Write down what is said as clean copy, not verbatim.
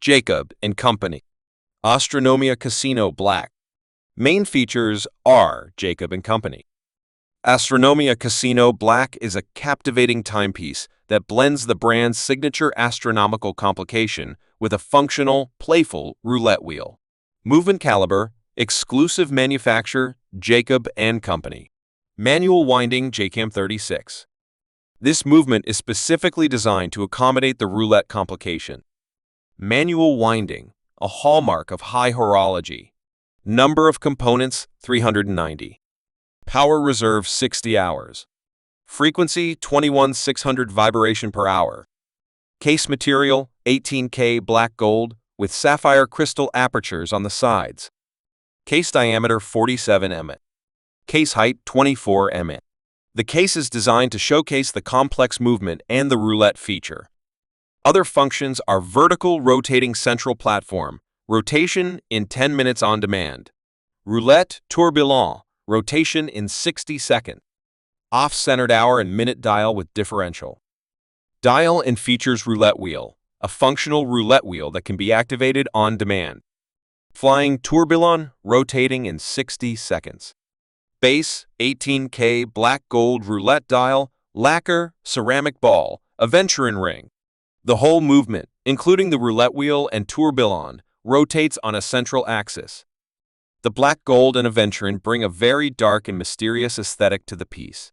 Jacob and Company. Astronomia Casino Black. Main features are Jacob and Company. Astronomia Casino Black is a captivating timepiece that blends the brand's signature astronomical complication with a functional, playful roulette wheel. Movement caliber, exclusive manufacturer, Jacob and Company. Manual winding JCAM 36. This movement is specifically designed to accommodate the roulette complication. Manual winding, a hallmark of high horology. Number of components, 390. Power reserve, 60 hours. Frequency, 21,600 vibration per hour. Case material, 18K black gold with sapphire crystal apertures on the sides. Case diameter, 47 mm. Case height, 24 mm. The case is designed to showcase the complex movement and the roulette feature. Other functions are vertical rotating central platform, rotation in 10 minutes on demand. Roulette tourbillon, rotation in 60 seconds. Off-centered hour and minute dial with differential. Dial and features roulette wheel, a functional roulette wheel that can be activated on demand. Flying tourbillon, rotating in 60 seconds. Base, 18K black gold roulette dial, lacquer, ceramic ball, aventurine ring. The whole movement, including the roulette wheel and tourbillon, rotates on a central axis. The black gold and aventurine bring a very dark and mysterious aesthetic to the piece.